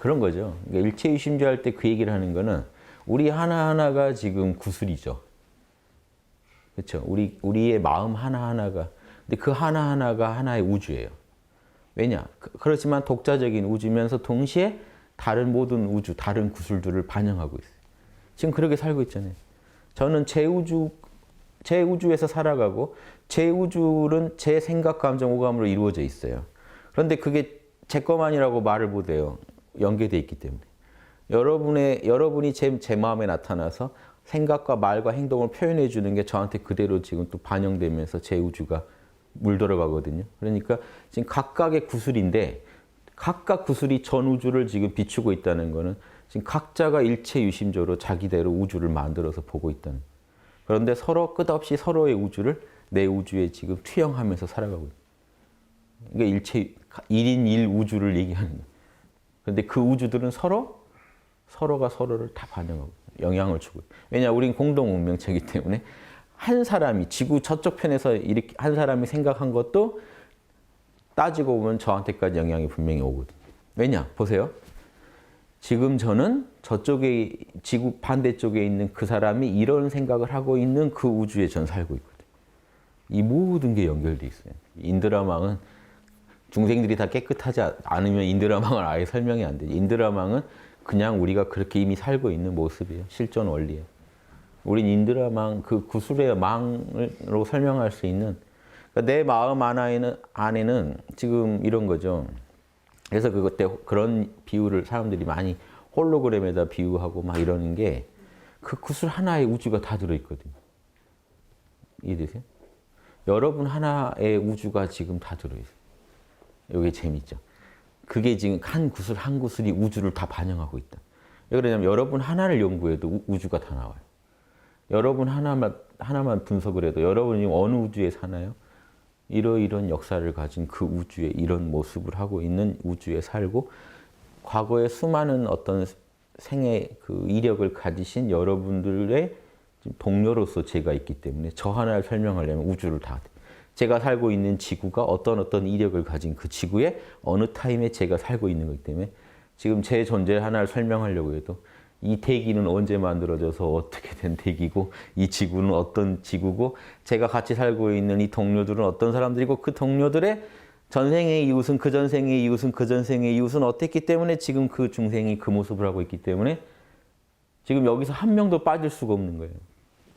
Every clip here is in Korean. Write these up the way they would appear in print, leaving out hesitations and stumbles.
그런 거죠. 그러니까 일체유심주할 때 그 얘기를 하는 거는 우리 하나하나가 지금 구슬이죠. 그렇죠? 우리의 마음 하나하나가. 근데 그 하나하나가 하나의 우주예요. 왜냐? 그렇지만 독자적인 우주면서 동시에 다른 모든 우주, 다른 구슬들을 반영하고 있어요. 지금 그렇게 살고 있잖아요. 저는 제 우주에서 살아가고 제 우주는 제 생각, 감정, 오감으로 이루어져 있어요. 그런데 그게 제 것만이라고 말을 못해요. 연계되어 있기 때문에. 여러분이 제 마음에 나타나서 생각과 말과 행동을 표현해 주는 게 저한테 그대로 지금 또 반영되면서 제 우주가 물들어가거든요. 그러니까 지금 각각의 구슬인데 각각 구슬이 전 우주를 지금 비추고 있다는 거는 지금 각자가 일체유심조로 자기대로 우주를 만들어서 보고 있다는 거예요. 그런데 서로 끝없이 서로의 우주를 내 우주에 지금 투영하면서 살아가고 있어요. 그러니까 일인 일 우주를 얘기하는 거예요. 그런데 그 우주들은 서로가 서로를 다 반영하고 영향을 주고 있어요. 왜냐, 우린 공동 운명체이기 때문에 한 사람이 지구 저쪽 편에서 이렇게 한 사람이 생각한 것도 따지고 보면 저한테까지 영향이 분명히 오거든요. 왜냐, 보세요. 지금 저는 저쪽에 지구 반대쪽에 있는 그 사람이 이런 생각을 하고 있는 그 우주에 전 살고 있거든요. 이 모든 게 연결돼 있어요. 인드라망은 중생들이 다 깨끗하지 않으면 인드라망을 아예 설명이 안 돼요. 인드라망은 그냥 우리가 그렇게 이미 살고 있는 모습이에요. 실존 원리예요. 우린 인드라망, 그 구슬의 망으로 설명할 수 있는, 그러니까 내 마음 안에는 지금 이런 거죠. 그래서 그때 그런 비유를 사람들이 많이 홀로그램에다 비유하고 막 이러는 게 그 구슬 하나의 우주가 다 들어있거든요. 이해되세요? 여러분 하나의 우주가 지금 다 들어있어요. 이게 재밌죠. 그게 지금 한 구슬이 우주를 다 반영하고 있다. 왜 그러냐면 여러분 하나를 연구해도 우주가 다 나와요. 여러분 하나만 분석을 해도 여러분이 어느 우주에 사나요? 이런 역사를 가진 그 우주에 이런 모습을 하고 있는 우주에 살고 과거에 수많은 어떤 생애 그 이력을 가지신 여러분들의 동료로서 제가 있기 때문에 저 하나를 설명하려면 우주를 다 제가 살고 있는 지구가 어떤 이력을 가진 그 지구에 어느 타임에 제가 살고 있는 거기 때문에 지금 제 존재 하나를 설명하려고 해도 이 대기는 언제 만들어져서 어떻게 된 대기고 이 지구는 어떤 지구고 제가 같이 살고 있는 이 동료들은 어떤 사람들이고 그 동료들의 전생의 이웃은 그 전생의 이웃은 그 전생의 이웃은 어땠기 때문에 지금 그 중생이 그 모습을 하고 있기 때문에 지금 여기서 한 명도 빠질 수가 없는 거예요.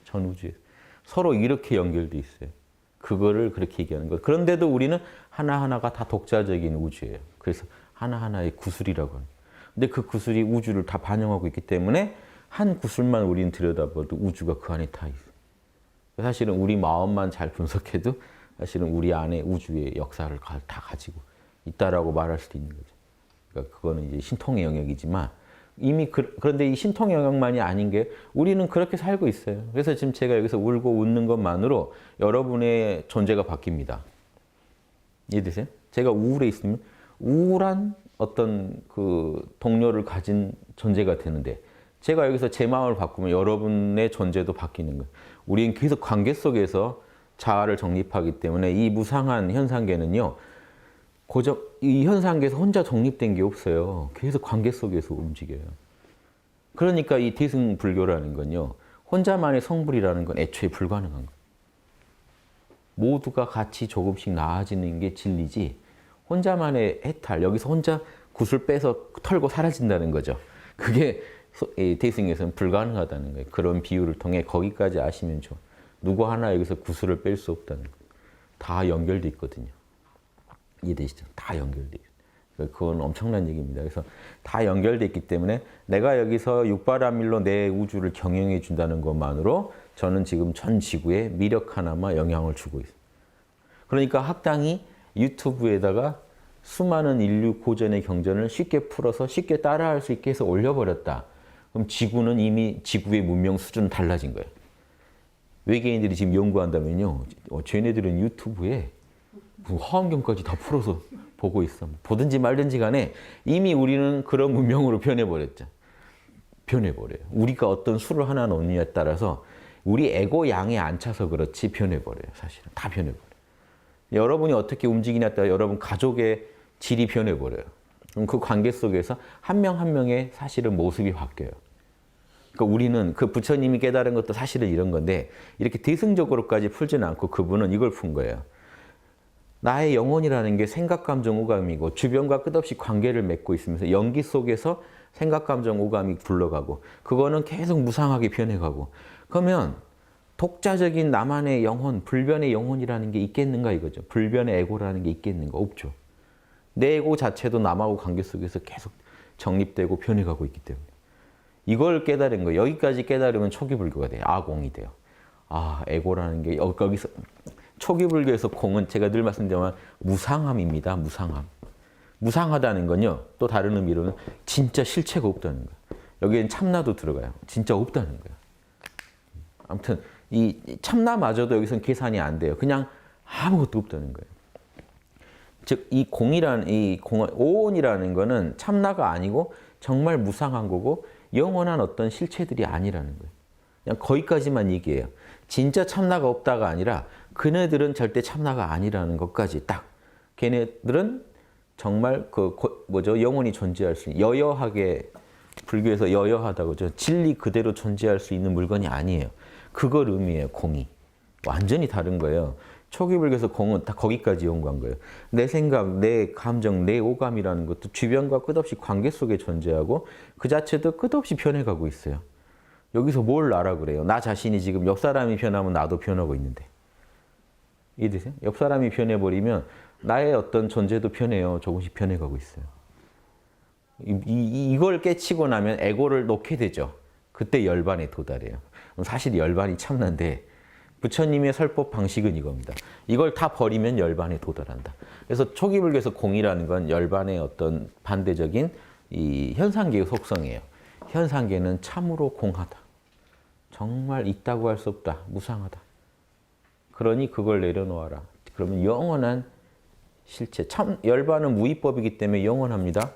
전 우주에서. 서로 이렇게 연결돼 있어요. 그거를 그렇게 얘기하는 거예요. 그런데도 우리는 하나하나가 다 독자적인 우주예요. 그래서 하나하나의 구슬이라고 합니다. 근데 그 구슬이 우주를 다 반영하고 있기 때문에 한 구슬만 우리는 들여다봐도 우주가 그 안에 다 있어요. 사실은 우리 마음만 잘 분석해도 사실은 우리 안에 우주의 역사를 다 가지고 있다라고 말할 수도 있는 거죠. 그러니까 그거는 이제 신통의 영역이지만 이미 그런데 이 신통의 영역만이 아닌 게 우리는 그렇게 살고 있어요. 그래서 지금 제가 여기서 울고 웃는 것만으로 여러분의 존재가 바뀝니다. 이해되세요? 제가 우울해 있으면 우울한 어떤 그 동료를 가진 존재가 되는데 제가 여기서 제 마음을 바꾸면 여러분의 존재도 바뀌는 거예요. 우리는 계속 관계 속에서 자아를 정립하기 때문에 이 무상한 현상계는요. 이 현상계에서 혼자 독립된 게 없어요. 계속 관계 속에서 움직여요. 그러니까 이 대승불교라는 건요. 혼자만의 성불이라는 건 애초에 불가능한 거예요. 모두가 같이 조금씩 나아지는 게 진리지 혼자만의 해탈, 여기서 혼자 굿을 빼서 털고 사라진다는 거죠. 그게 대승에서는 불가능하다는 거예요. 그런 비유를 통해 거기까지 아시면 좋아. 누구 하나 여기서 구슬을 뺄 수 없다는 거예요. 다 연결돼 있거든요. 이해되시죠? 다 연결돼 있어요. 그건 엄청난 얘기입니다. 그래서 다 연결돼 있기 때문에 내가 여기서 육바라밀로 내 우주를 경영해 준다는 것만으로 저는 지금 전 지구에 미력 하나만 영향을 주고 있어요. 그러니까 학당이 유튜브에다가 수많은 인류 고전의 경전을 쉽게 풀어서 쉽게 따라할 수 있게 해서 올려버렸다. 그럼 지구는 이미 지구의 문명 수준은 달라진 거예요. 외계인들이 지금 연구한다면요. 쟤네들은 유튜브에 화환경까지 다 풀어서 보고 있어. 보든지 말든지 간에 이미 우리는 그런 문명으로 변해버렸죠. 변해버려요. 우리가 어떤 수를 하나 넣느냐에 따라서 우리 에고 양에 안 차서 그렇지 변해버려요. 사실은 다 변해버려요. 여러분이 어떻게 움직이냐에 따라 여러분 가족의 질이 변해버려요. 그럼 그 관계 속에서 한 명 한 명의 사실은 모습이 바뀌어요. 그러니까 우리는 그 부처님이 깨달은 것도 사실은 이런 건데 이렇게 대승적으로까지 풀지는 않고 그분은 이걸 푼 거예요. 나의 영혼이라는 게 생각, 감정, 오감이고 주변과 끝없이 관계를 맺고 있으면서 연기 속에서 생각, 감정, 오감이 굴러가고 그거는 계속 무상하게 변해가고 그러면 독자적인 나만의 영혼, 불변의 영혼이라는 게 있겠는가 이거죠. 불변의 에고라는 게 있겠는가? 없죠. 내 에고 자체도 남하고 관계 속에서 계속 정립되고 변해가고 있기 때문에 이걸 깨달은 거예요. 여기까지 깨달으면 초기 불교가 돼요. 아공이 돼요. 아, 에고라는 게 여기서 초기 불교에서 공은 제가 늘 말씀드리지만 무상함입니다. 무상함. 무상하다는 건요. 또 다른 의미로는 진짜 실체가 없다는 거예요. 여기엔 참나도 들어가요. 진짜 없다는 거예요. 아무튼 이 참나마저도 여기서는 계산이 안 돼요. 그냥 아무것도 없다는 거예요. 즉 이 오온이라는 거는 참나가 아니고 정말 무상한 거고 영원한 어떤 실체들이 아니라는 거예요. 그냥 거기까지만 얘기해요. 진짜 참나가 없다가 아니라 그네들은 절대 참나가 아니라는 것까지 딱. 걔네들은 정말 영원히 존재할 수 있는 여여하게 불교에서 여여하다고 죠. 진리 그대로 존재할 수 있는 물건이 아니에요. 그걸 의미해요. 공이. 완전히 다른 거예요. 초기 불교에서 공은 다 거기까지 연구한 거예요. 내 생각, 내 감정, 내 오감이라는 것도 주변과 끝없이 관계 속에 존재하고 그 자체도 끝없이 변해가고 있어요. 여기서 뭘 알아 그래요? 나 자신이 지금 옆 사람이 변하면 나도 변하고 있는데. 이해되세요? 옆 사람이 변해버리면 나의 어떤 존재도 변해요. 조금씩 변해가고 있어요. 이걸 깨치고 나면 에고를 놓게 되죠. 그때 열반에 도달해요. 사실 열반이 참난데 부처님의 설법 방식은 이겁니다. 이걸 다 버리면 열반에 도달한다. 그래서 초기 불교에서 공이라는 건 열반의 어떤 반대적인 이 현상계의 속성이에요. 현상계는 참으로 공하다. 정말 있다고 할 수 없다. 무상하다. 그러니 그걸 내려놓아라. 그러면 영원한 실체. 열반은 무위법이기 때문에 영원합니다.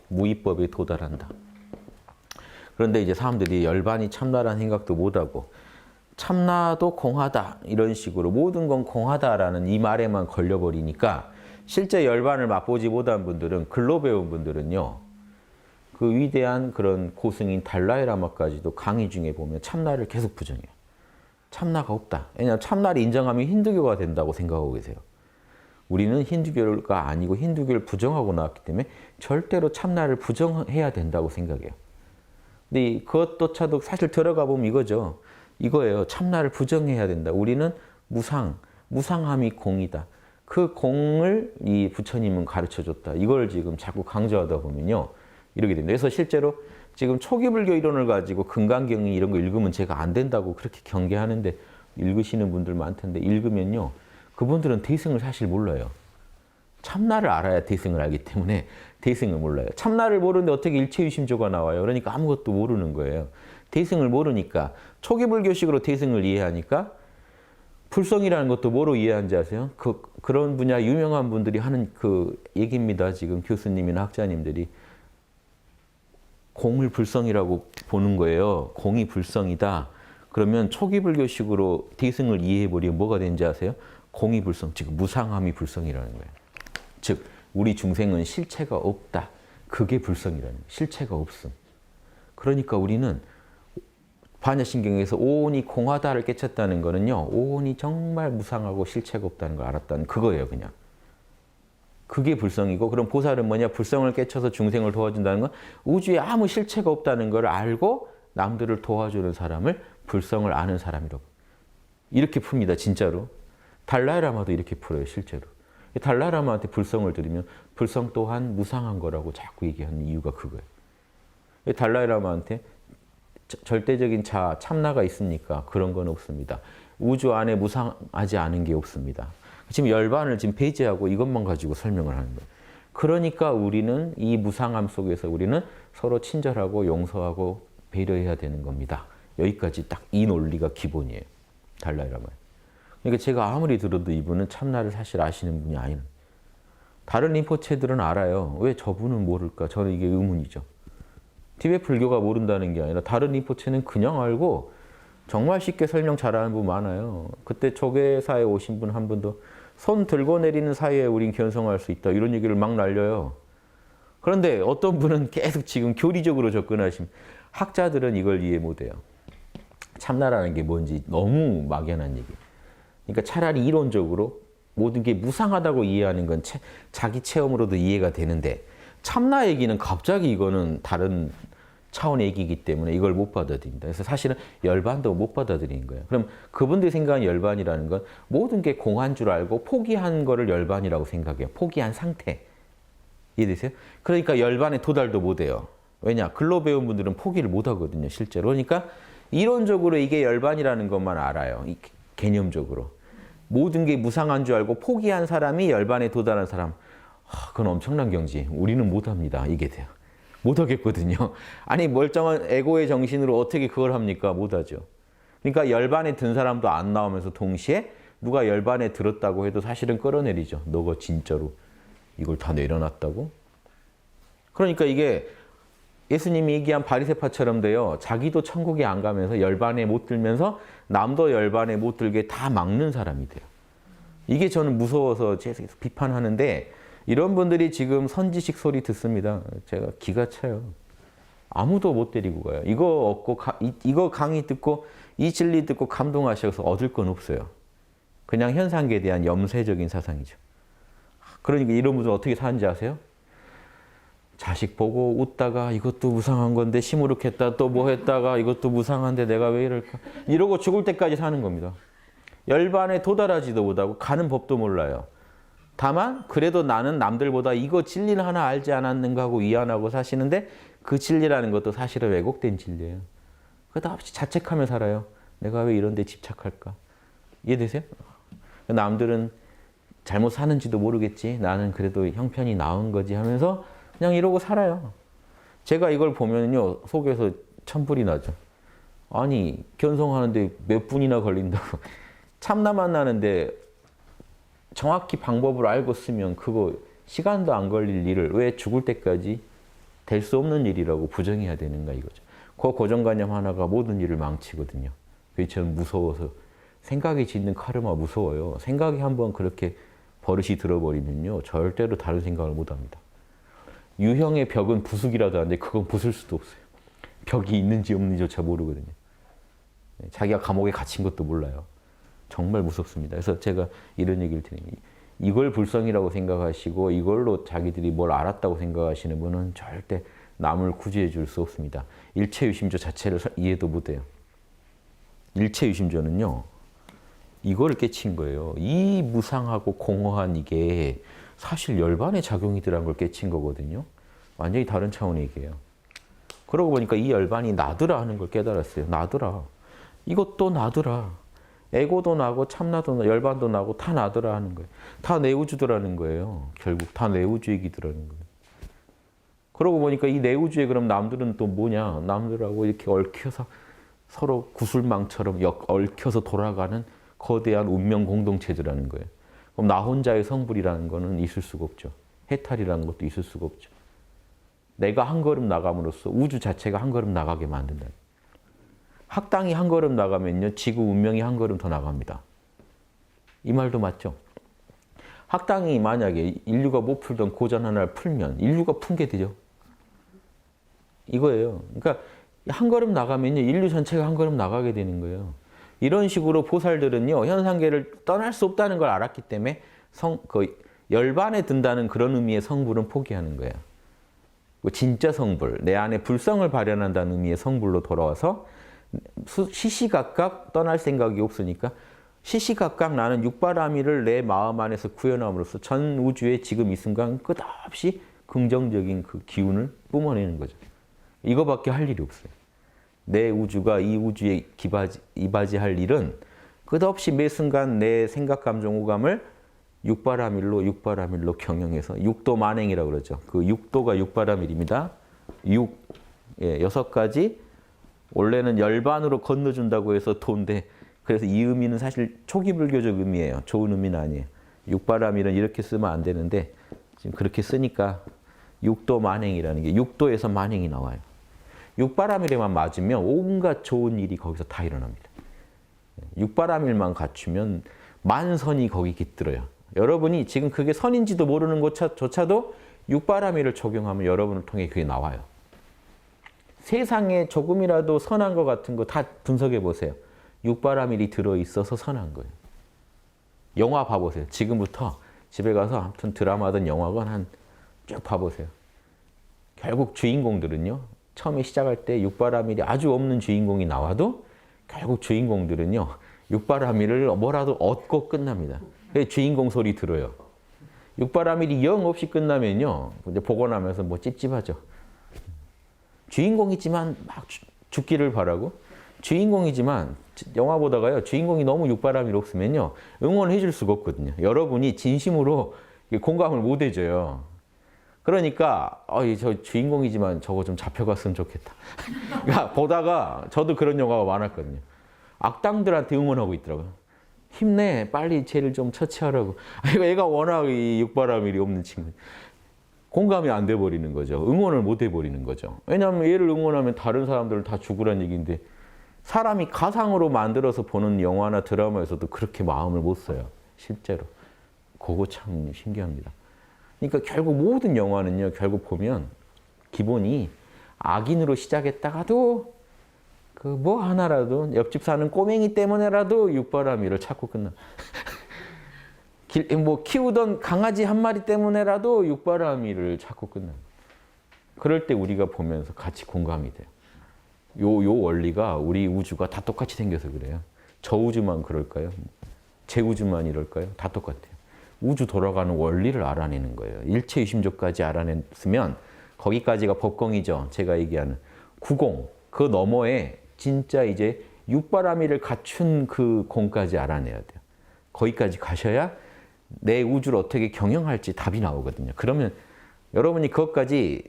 무위법에 도달한다. 그런데 이제 사람들이 열반이 참나라는 생각도 못하고 참나도 공하다 이런 식으로 모든 건 공하다라는 이 말에만 걸려버리니까 실제 열반을 맛보지 못한 분들은 글로 배운 분들은요. 그 위대한 그런 고승인 달라이라마까지도 강의 중에 보면 참나를 계속 부정해요. 참나가 없다. 왜냐하면 참나를 인정하면 힌두교가 된다고 생각하고 계세요. 우리는 힌두교가 아니고 힌두교를 부정하고 나왔기 때문에 절대로 참나를 부정해야 된다고 생각해요. 근데 그것조차도 사실 들어가 보면 이거죠. 이거예요. 참나를 부정해야 된다. 우리는 무상함이 공이다. 그 공을 이 부처님은 가르쳐줬다. 이걸 지금 자꾸 강조하다 보면요. 이렇게 됩니다. 그래서 실제로 지금 초기 불교 이론을 가지고 금강경이 이런 거 읽으면 제가 안 된다고 그렇게 경계하는데 읽으시는 분들 많던데 읽으면요. 그분들은 대승을 사실 몰라요. 참나를 알아야 대승을 알기 때문에 대승을 몰라요. 참나를 모르는데 어떻게 일체유심조가 나와요? 그러니까 아무것도 모르는 거예요. 대승을 모르니까 초기 불교식으로 대승을 이해하니까 불성이라는 것도 뭐로 이해하는지 아세요? 그런 분야 유명한 분들이 하는 그 얘기입니다. 지금 교수님이나 학자님들이 공을 불성이라고 보는 거예요. 공이 불성이다. 그러면 초기 불교식으로 대승을 이해해버리면 뭐가 되는지 아세요? 공이 불성, 즉 무상함이 불성이라는 거예요. 즉 우리 중생은 실체가 없다. 그게 불성이라는 거예요. 실체가 없음. 그러니까 우리는 반야신경에서 오온이 공하다를 깨쳤다는 거는요. 오온이 정말 무상하고 실체가 없다는 걸 알았다는 그거예요. 그냥. 그게 불성이고 그럼 보살은 뭐냐? 불성을 깨쳐서 중생을 도와준다는 건 우주에 아무 실체가 없다는 걸 알고 남들을 도와주는 사람을 불성을 아는 사람이라고. 이렇게 풉니다. 진짜로. 달라이라마도 이렇게 풀어요. 실제로. 달라이라마한테 불성을 들으면 불성 또한 무상한 거라고 자꾸 얘기하는 이유가 그거예요. 달라이라마한테 절대적인 자, 참나가 있습니까? 그런 건 없습니다. 우주 안에 무상하지 않은 게 없습니다. 지금 열반을 지금 배제하고 이것만 가지고 설명을 하는 거예요. 그러니까 우리는 이 무상함 속에서 우리는 서로 친절하고 용서하고 배려해야 되는 겁니다. 여기까지 딱 이 논리가 기본이에요. 달라이라마. 그러니까 제가 아무리 들어도 이분은 참나를 사실 아시는 분이 아니에요. 다른 림포체들은 알아요. 왜 저분은 모를까? 저는 이게 의문이죠. 티베트 불교가 모른다는 게 아니라 다른 림포체는 그냥 알고 정말 쉽게 설명 잘하는 분 많아요. 그때 조계사에 오신 분 한 분도 손 들고 내리는 사이에 우린 견성할 수 있다. 이런 얘기를 막 날려요. 그런데 어떤 분은 계속 지금 교리적으로 접근하시면 학자들은 이걸 이해 못해요. 참나라는 게 뭔지 너무 막연한 얘기예요. 그러니까 차라리 이론적으로 모든 게 무상하다고 이해하는 건 자기 체험으로도 이해가 되는데 참나 얘기는 갑자기 이거는 다른 차원의 얘기이기 때문에 이걸 못 받아들인다. 그래서 사실은 열반도 못 받아들이는 거예요. 그럼 그분들이 생각하는 열반이라는 건 모든 게 공한 줄 알고 포기한 거를 열반이라고 생각해요. 포기한 상태. 이해되세요? 그러니까 열반에 도달도 못 해요. 왜냐? 글로 배운 분들은 포기를 못 하거든요, 실제로. 그러니까 이론적으로 이게 열반이라는 것만 알아요. 개념적으로. 모든 게 무상한 줄 알고 포기한 사람이 열반에 도달한 사람. 그건 엄청난 경지. 우리는 못 합니다. 이게 돼요. 못 하겠거든요. 아니, 멀쩡한 에고의 정신으로 어떻게 그걸 합니까? 못 하죠. 그러니까 열반에 든 사람도 안 나오면서 동시에 누가 열반에 들었다고 해도 사실은 끌어내리죠. 너가 진짜로 이걸 다 내려놨다고? 그러니까 이게 예수님이 얘기한 바리새파처럼 돼요. 자기도 천국에 안 가면서 열반에 못 들면서 남도 열반에 못 들게 다 막는 사람이 돼요. 이게 저는 무서워서 계속 비판하는데 이런 분들이 지금 선지식 소리 듣습니다. 제가 기가 차요. 아무도 못 데리고 가요. 이거 얻고 이거 강의 듣고 이 진리 듣고 감동하셔서 얻을 건 없어요. 그냥 현상계에 대한 염세적인 사상이죠. 그러니까 이런 분들 어떻게 사는지 아세요? 자식 보고 웃다가 이것도 무상한 건데 시무룩했다 또 뭐 했다가 이것도 무상한데 내가 왜 이럴까 이러고 죽을 때까지 사는 겁니다. 열반에 도달하지도 못하고 가는 법도 몰라요. 다만 그래도 나는 남들보다 이거 진리를 하나 알지 않았는가 하고 위안하고 사시는데 그 진리라는 것도 사실은 왜곡된 진리예요. 그러다 없이 자책하며 살아요. 내가 왜 이런 데 집착할까? 이해되세요? 남들은 잘못 사는지도 모르겠지. 나는 그래도 형편이 나은 거지 하면서 그냥 이러고 살아요. 제가 이걸 보면요. 속에서 천불이 나죠. 아니 견성하는데 몇 분이나 걸린다고. 참나 만나는데 정확히 방법을 알고 쓰면 그거 시간도 안 걸릴 일을 왜 죽을 때까지 될 수 없는 일이라고 부정해야 되는가 이거죠. 그 고정관념 하나가 모든 일을 망치거든요. 그게 저는 무서워서 생각이 짓는 카르마 무서워요. 생각이 한번 그렇게 버릇이 들어버리면요. 절대로 다른 생각을 못합니다. 유형의 벽은 부수기라도 하는데 그건 부술 수도 없어요. 벽이 있는지 없는지조차 모르거든요. 자기가 감옥에 갇힌 것도 몰라요. 정말 무섭습니다. 그래서 제가 이런 얘기를 드립니다. 이걸 불성이라고 생각하시고 이걸로 자기들이 뭘 알았다고 생각하시는 분은 절대 남을 구제해 줄 수 없습니다. 일체유심조 자체를 이해도 못해요. 일체유심조는요. 이걸 깨친 거예요. 이 무상하고 공허한 이게 사실 열반의 작용이더라는 걸 깨친 거거든요. 완전히 다른 차원의 얘기예요. 그러고 보니까 이 열반이 나더라 하는 걸 깨달았어요. 나더라. 이것도 나더라. 에고도 나고 참나도 나고 열반도 나고 다 나더라 하는 거예요. 다 내우주더라는 거예요. 결국 다 내우주 얘기더라는 거예요. 그러고 보니까 이 내우주에 그럼 남들은 또 뭐냐. 남들하고 이렇게 얽혀서 서로 구슬망처럼 얽혀서 돌아가는 거대한 운명 공동체들라는 거예요. 그럼 나 혼자의 성불이라는 거는 있을 수가 없죠. 해탈이라는 것도 있을 수가 없죠. 내가 한 걸음 나감으로써 우주 자체가 한 걸음 나가게 만든다. 학당이 한 걸음 나가면요. 지구 운명이 한 걸음 더 나갑니다. 이 말도 맞죠? 학당이 만약에 인류가 못 풀던 고전 하나를 풀면 인류가 푼 게 되죠. 이거예요. 그러니까 한 걸음 나가면요. 인류 전체가 한 걸음 나가게 되는 거예요. 이런 식으로 보살들은요. 현상계를 떠날 수 없다는 걸 알았기 때문에 열반에 든다는 그런 의미의 성불은 포기하는 거예요. 진짜 성불, 내 안에 불성을 발현한다는 의미의 성불로 돌아와서 시시각각 떠날 생각이 없으니까 시시각각 나는 육바라밀을 내 마음 안에서 구현함으로써 전 우주에 지금 이 순간 끝없이 긍정적인 그 기운을 뿜어내는 거죠. 이거밖에 할 일이 없어요. 내 우주가 이 우주에 이바지할 일은 끝없이 매 순간 내 생각, 감정, 오감을 육바라밀로 경영해서 육도 만행이라고 그러죠. 그 육도가 육바라밀입니다. 여섯 가지 원래는 열반으로 건너준다고 해서 도인데 그래서 이 의미는 사실 초기 불교적 의미예요. 좋은 의미는 아니에요. 육바라밀은 이렇게 쓰면 안 되는데 지금 그렇게 쓰니까 육도 만행이라는 게 육도에서 만행이 나와요. 육바라밀에만 맞으면 온갖 좋은 일이 거기서 다 일어납니다. 육바라밀만 갖추면 만선이 거기 깃들어요. 여러분이 지금 그게 선인지도 모르는 것조차도 육바라밀을 적용하면 여러분을 통해 그게 나와요. 세상에 조금이라도 선한 것 같은 거 다 분석해 보세요. 육바라밀이 들어있어서 선한 거예요. 영화 봐보세요. 지금부터 집에 가서 아무튼 드라마든 영화건 한 쭉 봐보세요. 결국 주인공들은요. 처음에 시작할 때 육바라밀이 아주 없는 주인공이 나와도 결국 주인공들은요. 육바라밀을 뭐라도 얻고 끝납니다. 주인공 소리 들어요. 육바라밀이 영 없이 끝나면요. 이제 보고 나면서 뭐 찝찝하죠. 주인공이지만 막 죽기를 바라고 주인공이지만 영화 보다가요. 주인공이 너무 육바라밀 없으면요. 응원해 줄 수가 없거든요. 여러분이 진심으로 공감을 못 해줘요. 그러니까 저 주인공이지만 저거 좀 잡혀갔으면 좋겠다. 그러니까 보다가 저도 그런 영화가 많았거든요. 악당들한테 응원하고 있더라고요. 힘내, 빨리 쟤를 좀 처치하라고. 얘가 워낙 이 육바라밀이 없는 친구. 공감이 안 돼버리는 거죠. 응원을 못 해버리는 거죠. 왜냐하면 얘를 응원하면 다른 사람들을 다 죽으란 얘기인데 사람이 가상으로 만들어서 보는 영화나 드라마에서도 그렇게 마음을 못 써요. 실제로. 그거 참 신기합니다. 그러니까 결국 모든 영화는요. 결국 보면 기본이 악인으로 시작했다가도 그 뭐 하나라도 옆집 사는 꼬맹이 때문에라도 육바라밀을 찾고 끝나. 뭐 키우던 강아지 한 마리 때문에라도 육바라밀을 찾고 끝나. 그럴 때 우리가 보면서 같이 공감이 돼요. 요 원리가 우리 우주가 다 똑같이 생겨서 그래요. 저 우주만 그럴까요? 제 우주만 이럴까요? 다 똑같아요. 우주 돌아가는 원리를 알아내는 거예요. 일체유심조까지 알아냈으면 거기까지가 법공이죠. 제가 얘기하는 구공, 그 너머에 진짜 이제 육바라밀을 갖춘 그 공까지 알아내야 돼요. 거기까지 가셔야 내 우주를 어떻게 경영할지 답이 나오거든요. 그러면 여러분이 그것까지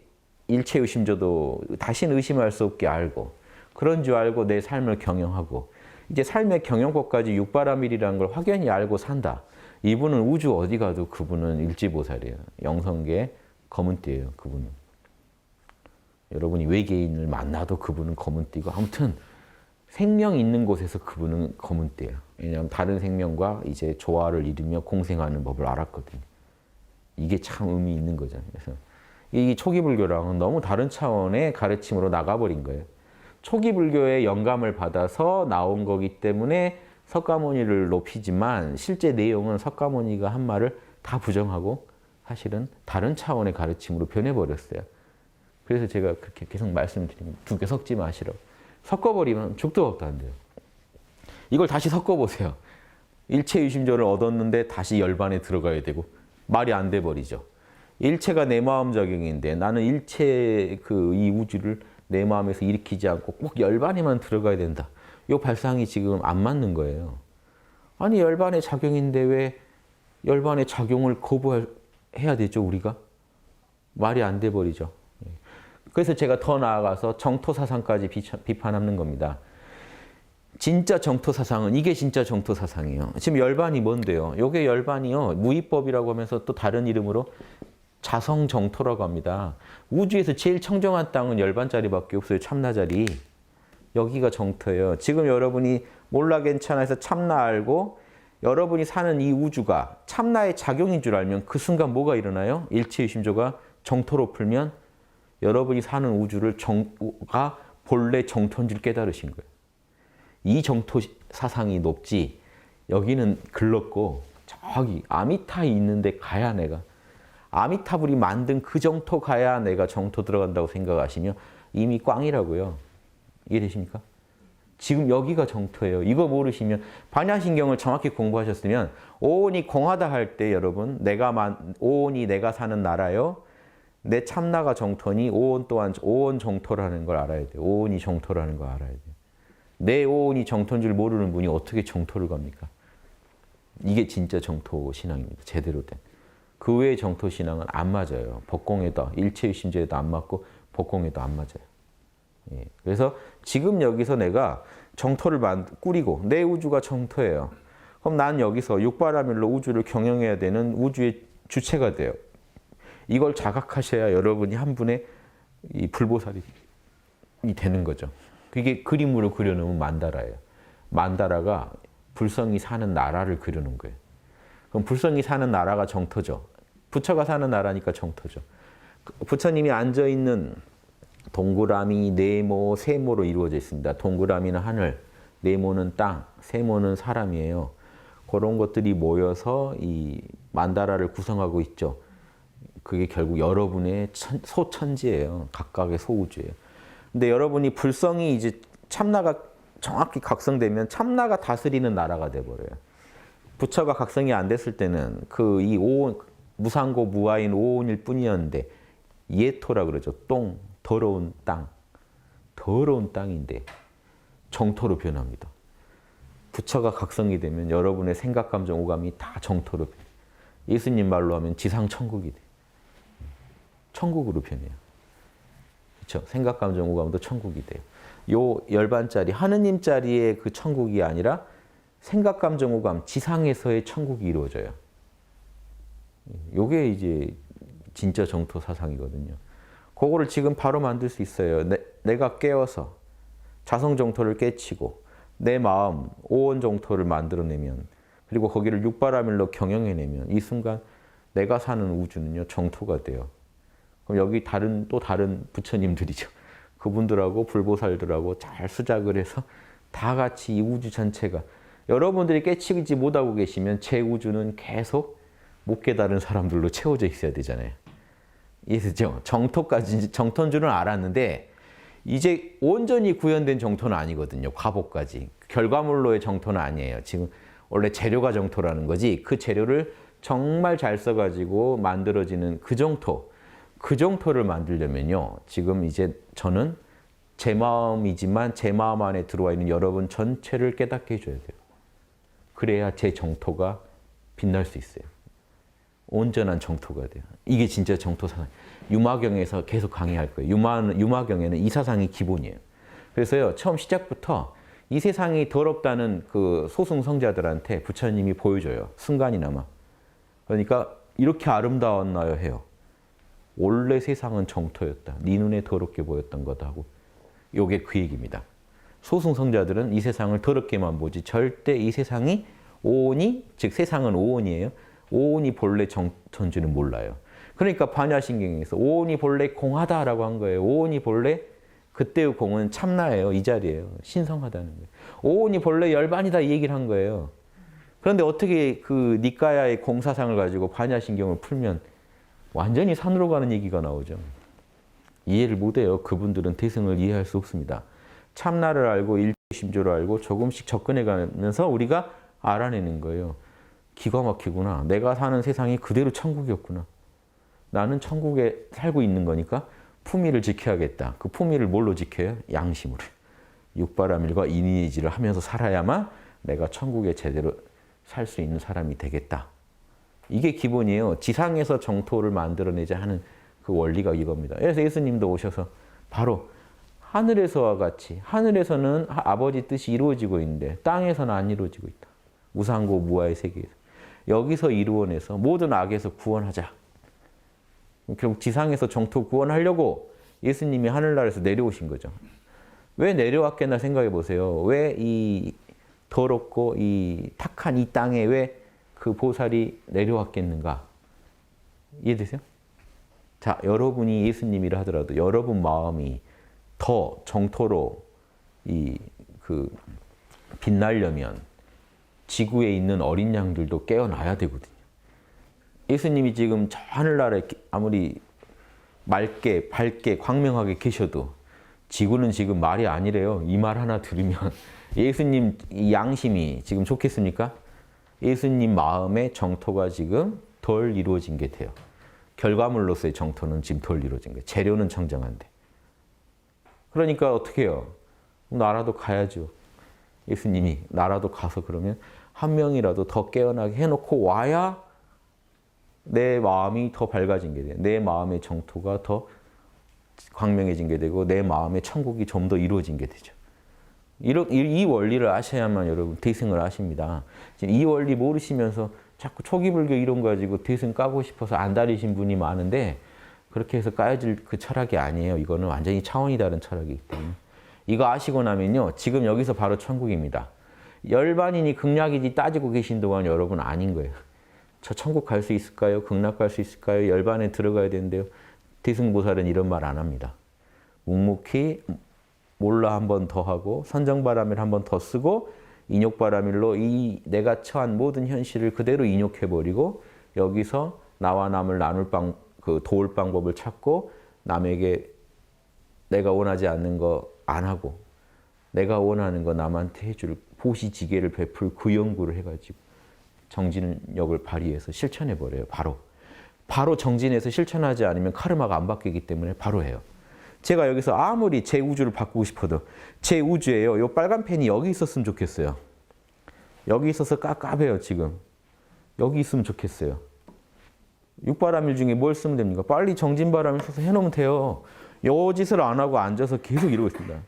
일체유심조도 다시는 의심할 수 없게 알고 그런 줄 알고 내 삶을 경영하고 이제 삶의 경영법까지 육바라밀이라는 걸 확연히 알고 산다. 이분은 우주 어디 가도 그분은 일지보살이에요. 영성계 검은띠예요. 그분은. 여러분이 외계인을 만나도 그분은 검은띠고 아무튼 생명 있는 곳에서 그분은 검은띠예요. 왜냐하면 다른 생명과 이제 조화를 이루며 공생하는 법을 알았거든요. 이게 참 의미 있는 거잖아요. 그래서 이 초기 불교랑은 너무 다른 차원의 가르침으로 나가버린 거예요. 초기 불교의 영감을 받아서 나온 거기 때문에 석가모니를 높이지만 실제 내용은 석가모니가 한 말을 다 부정하고 사실은 다른 차원의 가르침으로 변해버렸어요. 그래서 제가 그렇게 계속 말씀드립니다. 두 개 섞지 마시라고. 섞어버리면 죽도 밥도 안 돼요. 이걸 다시 섞어보세요. 일체유심조를 얻었는데 다시 열반에 들어가야 되고 말이 안 돼버리죠. 일체가 내 마음 작용인데 나는 일체 이 우주를 내 마음에서 일으키지 않고 꼭 열반에만 들어가야 된다. 이 발상이 지금 안 맞는 거예요. 아니 열반의 작용인데 왜 열반의 작용을 거부해야 되죠 우리가? 말이 안 돼버리죠. 그래서 제가 더 나아가서 정토사상까지 비판하는 겁니다. 진짜 정토사상은 이게 진짜 정토사상이에요. 지금 열반이 뭔데요? 이게 열반이요. 무위법이라고 하면서 또 다른 이름으로 자성정토라고 합니다. 우주에서 제일 청정한 땅은 열반자리밖에 없어요. 참나자리. 여기가 정토예요. 지금 여러분이 몰라 괜찮아 해서 참나 알고 여러분이 사는 이 우주가 참나의 작용인 줄 알면 그 순간 뭐가 일어나요? 일체유심조가 정토로 풀면 여러분이 사는 우주를 정가 본래 정토인 줄 깨달으신 거예요. 이 정토 사상이 높지 여기는 글렀고 저기 아미타에 있는데 가야 내가 아미타불이 만든 그 정토 가야 내가 정토 들어간다고 생각하시면 이미 꽝이라고요. 이해되십니까? 지금 여기가 정토예요. 이거 모르시면 반야신경을 정확히 공부하셨으면 오온이 공하다 할 때 여러분 오온이 내가 사는 나라요. 내 참나가 정토니 오온 또한 오온 정토라는 걸 알아야 돼요. 오온이 정토라는 걸 알아야 돼요. 내 오온이 정토인 줄 모르는 분이 어떻게 정토를 갑니까? 이게 진짜 정토 신앙입니다. 제대로 된. 그 외의 정토 신앙은 안 맞아요. 법공에도 일체유심조에도 안 맞고 법공에도 안 맞아요. 예. 그래서 지금 여기서 내가 정토를 꾸리고 내 우주가 정토예요. 그럼 난 여기서 육바라밀로 우주를 경영해야 되는 우주의 주체가 돼요. 이걸 자각하셔야 여러분이 한 분의 이 불보살이 되는 거죠. 그게 그림으로 그려놓으면 만다라예요. 만다라가 불성이 사는 나라를 그려놓은 거예요. 그럼 불성이 사는 나라가 정토죠. 부처가 사는 나라니까 정토죠. 부처님이 앉아 있는 동그라미, 네모, 세모로 이루어져 있습니다. 동그라미는 하늘, 네모는 땅, 세모는 사람이에요. 그런 것들이 모여서 이 만다라를 구성하고 있죠. 그게 결국 여러분의 소천지예요. 각각의 소우주예요. 근데 여러분이 불성이 이제 참나가 정확히 각성되면 참나가 다스리는 나라가 돼버려요. 부처가 각성이 안 됐을 때는 그 이 오온, 무상고 무아인 오온일 뿐이었는데 예토라 그러죠. 똥, 더러운 땅. 더러운 땅인데 정토로 변합니다. 부처가 각성이 되면 여러분의 생각, 감정, 오감이 다 정토로 변해요. 예수님 말로 하면 지상천국이 돼요. 천국으로 변해요. 그렇죠? 생각, 감정, 오감도 천국이 돼요. 요 열반짜리, 하느님짜리의 그 천국이 아니라 생각, 감정, 오감, 지상에서의 천국이 이루어져요. 요게 이제 진짜 정토 사상이거든요. 그거를 지금 바로 만들 수 있어요. 내가 깨어서 자성 정토를 깨치고 내 마음 오온 정토를 만들어내면, 그리고 거기를 육바라밀로 경영해내면 이 순간 내가 사는 우주는요 정토가 돼요. 그럼 여기 또 다른 부처님들이죠. 그분들하고 불보살들하고 잘 수작을 해서 다 같이 이 우주 전체가, 여러분들이 깨치지 못하고 계시면 제 우주는 계속 못 깨달은 사람들로 채워져 있어야 되잖아요. 이해되죠? 정토까지, 정토인 줄은 알았는데 이제 온전히 구현된 정토는 아니거든요. 과보까지. 결과물로의 정토는 아니에요. 지금 원래 재료가 정토라는 거지, 그 재료를 정말 잘 써가지고 만들어지는 그 정토, 그 정토를 만들려면요. 지금 이제 저는 제 마음이지만 제 마음 안에 들어와 있는 여러분 전체를 깨닫게 해줘야 돼요. 그래야 제 정토가 빛날 수 있어요. 온전한 정토가 돼요. 이게 진짜 정토 사상. 유마경에서 계속 강의할 거예요. 유마경에는 이 사상이 기본이에요. 그래서요, 처음 시작부터 이 세상이 더럽다는 그 소승성자들한테 부처님이 보여줘요. 순간이나마. 그러니까 이렇게 아름다웠나요 해요. 원래 세상은 정토였다. 네 눈에 더럽게 보였던 거다 하고. 요게 그 얘기입니다. 소승성자들은 이 세상을 더럽게만 보지 절대 이 세상이 오온이, 즉 세상은 오온이에요. 오온이 본래 정토인지는 몰라요. 그러니까 반야신경에서 오온이 본래 공하다라고 한 거예요. 오온이 본래 그때의 공은 참나예요. 이 자리예요. 신성하다는 거예요. 오온이 본래 열반이다 이 얘기를 한 거예요. 그런데 어떻게 그 니까야의 공사상을 가지고 반야신경을 풀면 완전히 산으로 가는 얘기가 나오죠. 이해를 못해요. 그분들은 대승을 이해할 수 없습니다. 참나를 알고 일심조를 알고 조금씩 접근해 가면서 우리가 알아내는 거예요. 기가 막히구나. 내가 사는 세상이 그대로 천국이었구나. 나는 천국에 살고 있는 거니까 품위를 지켜야겠다. 그 품위를 뭘로 지켜요? 양심으로. 육바라밀과 인의지를 하면서 살아야만 내가 천국에 제대로 살 수 있는 사람이 되겠다. 이게 기본이에요. 지상에서 정토를 만들어내자 하는 그 원리가 이겁니다. 그래서 예수님도 오셔서 바로 하늘에서와 같이, 하늘에서는 아버지 뜻이 이루어지고 있는데 땅에서는 안 이루어지고 있다. 무상고 무아의 세계에서. 여기서 이루어내서 모든 악에서 구원하자. 결국 지상에서 정토 구원하려고 예수님이 하늘나라에서 내려오신 거죠. 왜 내려왔겠나 생각해 보세요. 왜 이 더럽고 이 탁한 이 땅에 왜 그 보살이 내려왔겠는가? 이해되세요? 자, 여러분이 예수님이라 하더라도 여러분 마음이 더 정토로 빛나려면 지구에 있는 어린 양들도 깨어나야 되거든요. 예수님이 지금 저 하늘나라에 아무리 맑게 밝게 광명하게 계셔도 지구는 지금 말이 아니래요. 이 말 하나 들으면 예수님 양심이 지금 좋겠습니까? 예수님 마음의 정토가 지금 덜 이루어진 게 돼요. 결과물로서의 정토는 지금 덜 이루어진 거예요. 재료는 청정한데. 그러니까 어떻게 해요? 나라도 가야죠. 예수님이 나라도 가서 그러면 한 명이라도 더 깨어나게 해놓고 와야 내 마음이 더 밝아진 게 돼요. 내 마음의 정토가 더 광명해진 게 되고 내 마음의 천국이 좀 더 이루어진 게 되죠. 이 원리를 아셔야만 여러분 대승을 아십니다. 지금 이 원리 모르시면서 자꾸 초기불교 이론 가지고 대승 까고 싶어서 안 다니신 분이 많은데 그렇게 해서 까여질 그 철학이 아니에요. 이거는 완전히 차원이 다른 철학이기 때문에. 이거 아시고 나면요. 지금 여기서 바로 천국입니다. 열반이니 극락이니 따지고 계신 동안 여러분 아닌 거예요. 저 천국 갈 수 있을까요? 극락 갈 수 있을까요? 열반에 들어가야 되는데요. 대승보살은 이런 말 안 합니다. 묵묵히 몰라 한 번 더 하고 선정바라밀 한 번 더 쓰고 인욕바라밀로 이 내가 처한 모든 현실을 그대로 인욕해버리고 여기서 나와 남을 나눌 도울 방법을 찾고 남에게 내가 원하지 않는 거 안 하고 내가 원하는 거 남한테 해줄 보시지게를 베풀 그 연구를 해가지고 정진력을 발휘해서 실천해버려요. 바로 정진해서 실천하지 않으면 카르마가 안 바뀌기 때문에 바로 해요. 제가 여기서 아무리 제 우주를 바꾸고 싶어도 제 우주예요. 이 빨간 펜이 여기 있었으면 좋겠어요. 여기 있어서 깝깝해요 지금. 여기 있으면 좋겠어요. 육바라밀 중에 뭘 쓰면 됩니까? 빨리 정진바라밀 써서 해놓으면 돼요. 요 짓을 안 하고 앉아서 계속 이러고 있습니다.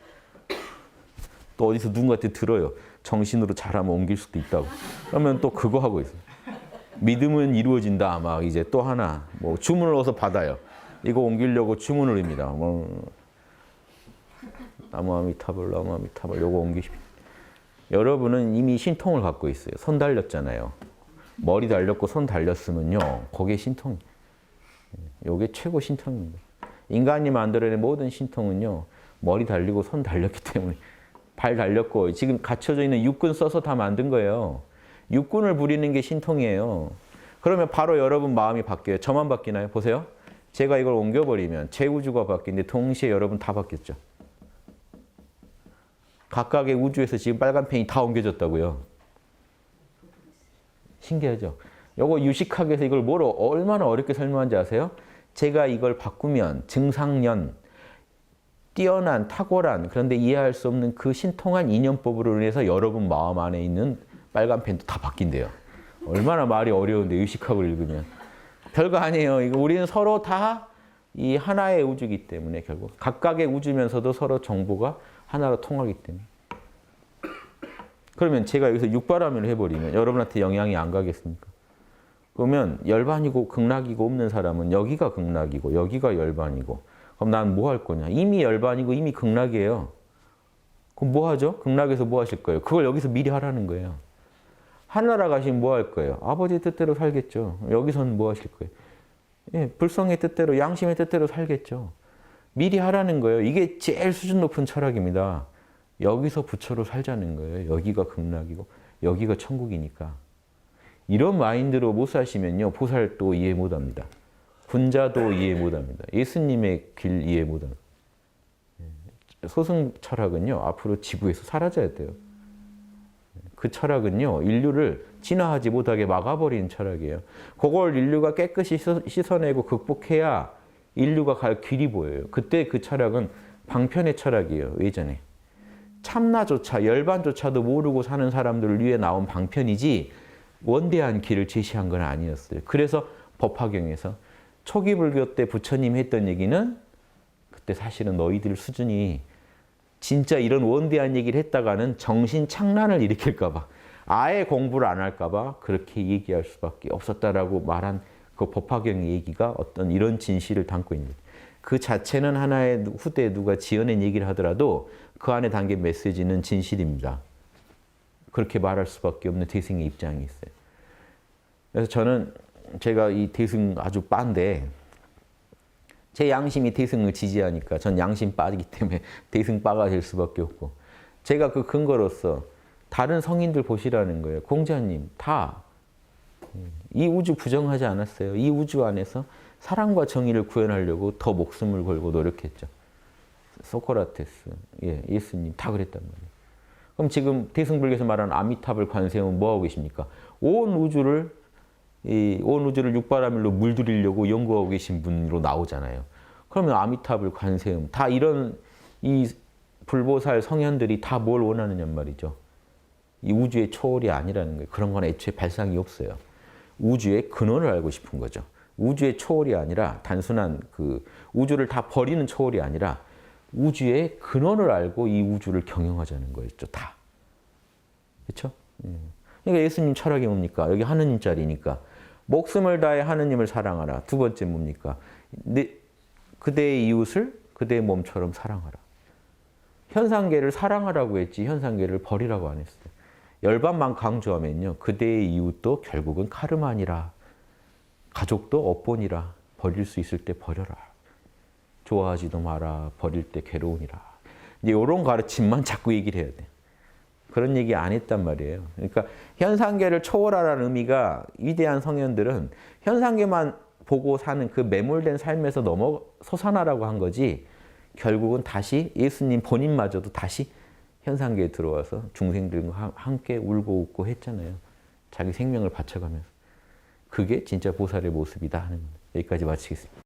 또 어디서 누군가한테 들어요. 정신으로 잘하면 옮길 수도 있다고. 그러면 또 그거 하고 있어요. 믿음은 이루어진다. 막 이제 또 하나 뭐 주문을 넣어서 받아요. 이거 옮기려고 주문을 합니다. 뭐 나무 아미타불, 나무 아미타불 요거 옮기십시오. 여러분은 이미 신통을 갖고 있어요. 손 달렸잖아요. 머리 달렸고 손 달렸으면요. 거기에 신통. 요게 최고 신통입니다. 인간이 만들어낸 모든 신통은요. 머리 달리고 손 달렸기 때문에 발 달렸고 지금 갖춰져 있는 육군 써서 다 만든 거예요. 육군을 부리는 게 신통이에요. 그러면 바로 여러분 마음이 바뀌어요. 저만 바뀌나요? 보세요. 제가 이걸 옮겨버리면 제 우주가 바뀌는데 동시에 여러분 다 바뀌었죠. 각각의 우주에서 지금 빨간 펜이 다 옮겨졌다고요. 신기하죠? 요거 유식하게 해서 이걸 뭐로 얼마나 어렵게 설명한지 아세요? 제가 이걸 바꾸면 증상년, 뛰어난, 탁월한 그런데 이해할 수 없는 그 신통한 인연법으로 인해서 여러분 마음 안에 있는 빨간 펜도 다 바뀐대요. 얼마나 말이 어려운데 의식하고 읽으면. 별거 아니에요. 이거 우리는 서로 다 이 하나의 우주이기 때문에 결국 각각의 우주면서도 서로 정보가 하나로 통하기 때문에. 그러면 제가 여기서 육바라밀을 해버리면 여러분한테 영향이 안 가겠습니까? 그러면 열반이고 극락이고 없는 사람은 여기가 극락이고 여기가 열반이고 그럼 난 뭐 할 거냐? 이미 열반이고 이미 극락이에요. 그럼 뭐 하죠? 극락에서 뭐 하실 거예요? 그걸 여기서 미리 하라는 거예요. 하늘나라 가시면 뭐 할 거예요? 아버지 뜻대로 살겠죠. 여기서는 뭐 하실 거예요? 예, 불성의 뜻대로, 양심의 뜻대로 살겠죠. 미리 하라는 거예요. 이게 제일 수준 높은 철학입니다. 여기서 부처로 살자는 거예요. 여기가 극락이고 여기가 천국이니까. 이런 마인드로 못 사시면요. 보살도 이해 못합니다. 군자도 이해 못합니다. 예수님의 길 이해 못합니다. 소승 철학은요. 앞으로 지구에서 사라져야 돼요. 그 철학은요. 인류를 진화하지 못하게 막아버리는 철학이에요. 그걸 인류가 깨끗이 씻어내고 극복해야 인류가 갈 길이 보여요. 그때 그 철학은 방편의 철학이에요. 예전에. 참나조차 열반조차도 모르고 사는 사람들을 위해 나온 방편이지 원대한 길을 제시한 건 아니었어요. 그래서 법화경에서 초기 불교 때 부처님이 했던 얘기는 그때 사실은 너희들 수준이 진짜 이런 원대한 얘기를 했다가는 정신 착란을 일으킬까 봐 아예 공부를 안 할까 봐 그렇게 얘기할 수밖에 없었다라고 말한 그 법화경의 얘기가 어떤 이런 진실을 담고 있는 거예요. 그 자체는 하나의 후대에 누가 지어낸 얘기를 하더라도 그 안에 담긴 메시지는 진실입니다. 그렇게 말할 수밖에 없는 대승의 입장이 있어요. 그래서 저는 제가 이 대승 아주 빠인데 제 양심이 대승을 지지하니까 전 양심 빠지기 때문에 대승 빠가 될 수밖에 없고 제가 그 근거로서 다른 성인들 보시라는 거예요. 공자님 다 이 우주 부정하지 않았어요. 이 우주 안에서 사랑과 정의를 구현하려고 더 목숨을 걸고 노력했죠. 소크라테스, 예, 예수님 다 그랬단 말이에요. 그럼 지금 대승불교에서 말하는 아미타불 관세음은 뭐 하고 계십니까? 온 우주를 육바라밀로 물들이려고 연구하고 계신 분으로 나오잖아요. 그러면 아미타불 관세음 다 이런 이 불보살 성현들이 다 뭘 원하느냐 말이죠. 이 우주의 초월이 아니라는 거예요. 그런 건 애초에 발상이 없어요. 우주의 근원을 알고 싶은 거죠. 우주의 초월이 아니라 단순한 그 우주를 다 버리는 초월이 아니라 우주의 근원을 알고 이 우주를 경영하자는 거였죠. 다. 그렇죠? 그러니까 예수님 철학이 뭡니까? 여기 하느님 자리니까 목숨을 다해 하느님을 사랑하라. 두 번째 뭡니까? 그대의 이웃을 그대의 몸처럼 사랑하라. 현상계를 사랑하라고 했지 현상계를 버리라고 안 했어요. 열반만 강조하면요. 그대의 이웃도 결국은 카르마니라. 가족도 업본이라. 버릴 수 있을 때 버려라. 좋아하지도 마라. 버릴 때 괴로우니라. 이제 이런 가르침만 자꾸 얘기를 해야 돼. 그런 얘기 안 했단 말이에요. 그러니까 현상계를 초월하라는 의미가 위대한 성현들은 현상계만 보고 사는 그 매몰된 삶에서 솟아나라고 한 거지 결국은 다시 예수님 본인마저도 다시 현상계에 들어와서 중생들과 함께 울고 웃고 했잖아요. 자기 생명을 바쳐가면서. 그게 진짜 보살의 모습이다 하는 겁니다. 여기까지 마치겠습니다.